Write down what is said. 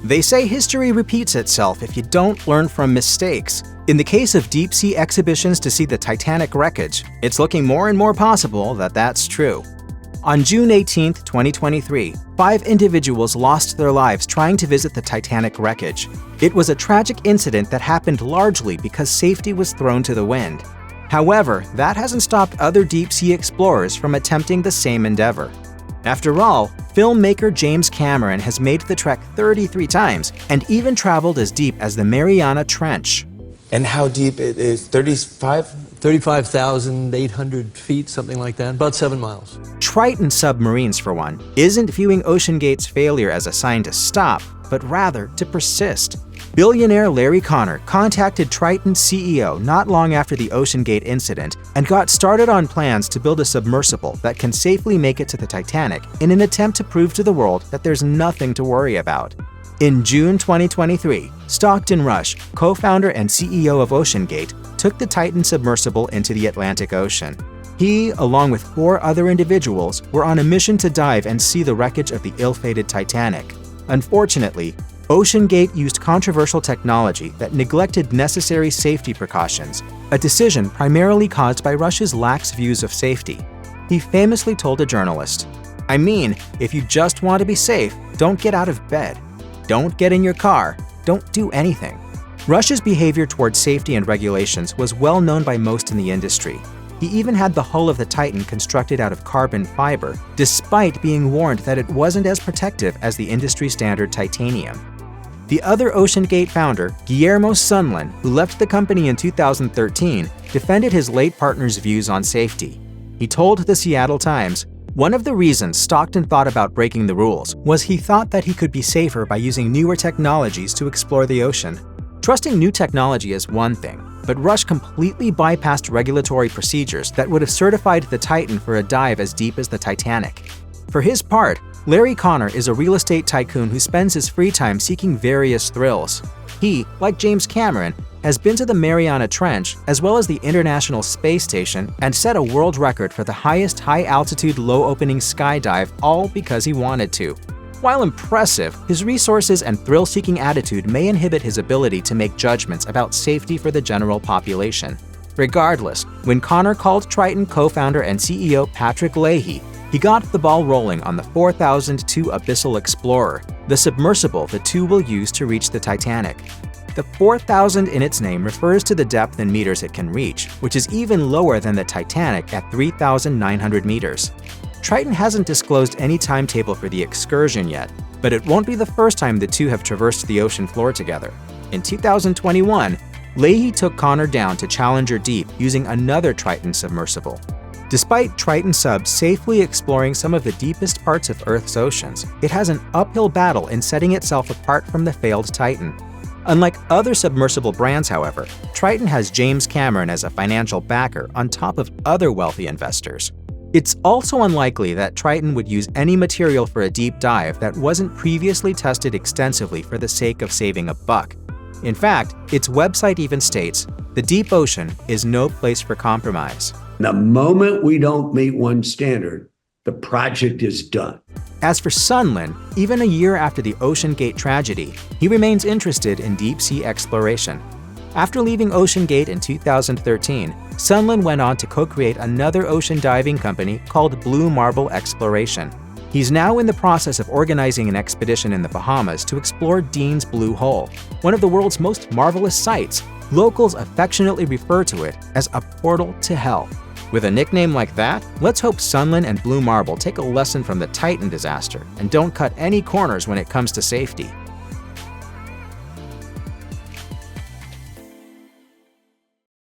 They say history repeats itself if you don't learn from mistakes. In the case of deep-sea exhibitions to see the Titanic wreckage, it's looking more and more possible that that's true. On June 18, 2023, 5 individuals lost their lives trying to visit the Titanic wreckage. It was a tragic incident that happened largely because safety was thrown to the wind. However, that hasn't stopped other deep-sea explorers from attempting the same endeavor. After all, filmmaker James Cameron has made the trek 33 times and even traveled as deep as the Mariana Trench. And how deep it is? 35,800 feet, something like that, about 7 miles. Triton Submarines, for one, isn't viewing OceanGate's failure as a sign to stop, but rather to persist. Billionaire Larry Connor contacted Triton's CEO not long after the OceanGate incident and got started on plans to build a submersible that can safely make it to the Titanic in an attempt to prove to the world that there's nothing to worry about. In June 2023, Stockton Rush, co-founder and CEO of OceanGate, took the Titan submersible into the Atlantic Ocean. He, along with 4 other individuals, were on a mission to dive and see the wreckage of the ill-fated Titanic. Unfortunately, OceanGate used controversial technology that neglected necessary safety precautions, a decision primarily caused by Rush's lax views of safety. He famously told a journalist, "I mean, if you just want to be safe, don't get out of bed. Don't get in your car. Don't do anything." Rush's behavior towards safety and regulations was well known by most in the industry. He even had the hull of the Titan constructed out of carbon fiber, despite being warned that it wasn't as protective as the industry standard titanium. The other OceanGate founder, Guillermo Sunlen, who left the company in 2013, defended his late partner's views on safety. He told the Seattle Times, "One of the reasons Stockton thought about breaking the rules was he thought that he could be safer by using newer technologies to explore the ocean. Trusting new technology is one thing, but Rush completely bypassed regulatory procedures that would have certified the Titan for a dive as deep as the Titanic." For his part, Larry Connor is a real estate tycoon who spends his free time seeking various thrills. He, like James Cameron, has been to the Mariana Trench as well as the International Space Station and set a world record for the highest high-altitude, low-opening skydive, all because he wanted to. While impressive, his resources and thrill-seeking attitude may inhibit his ability to make judgments about safety for the general population. Regardless, when Connor called Triton co-founder and CEO Patrick Leahy, he got the ball rolling on the 4002 Abyssal Explorer, the submersible the two will use to reach the Titanic. The 4,000 in its name refers to the depth in meters it can reach, which is even lower than the Titanic at 3,900 meters. Triton hasn't disclosed any timetable for the excursion yet, but it won't be the first time the two have traversed the ocean floor together. In 2021, Leahy took Connor down to Challenger Deep using another Triton submersible. Despite Triton Sub safely exploring some of the deepest parts of Earth's oceans, it has an uphill battle in setting itself apart from the failed Titan. Unlike other submersible brands, however, Triton has James Cameron as a financial backer on top of other wealthy investors. It's also unlikely that Triton would use any material for a deep dive that wasn't previously tested extensively for the sake of saving a buck. In fact, its website even states, "The deep ocean is no place for compromise." The moment we don't meet one standard, the project is done. As for Sunlen, even a year after the OceanGate tragedy, he remains interested in deep-sea exploration. After leaving OceanGate in 2013, Sunlen went on to co-create another ocean diving company called Blue Marble Exploration. He's now in the process of organizing an expedition in the Bahamas to explore Dean's Blue Hole, one of the world's most marvelous sights. Locals affectionately refer to it as a portal to hell. With a nickname like that, let's hope Sunlen and Blue Marble take a lesson from the Titan disaster and don't cut any corners when it comes to safety.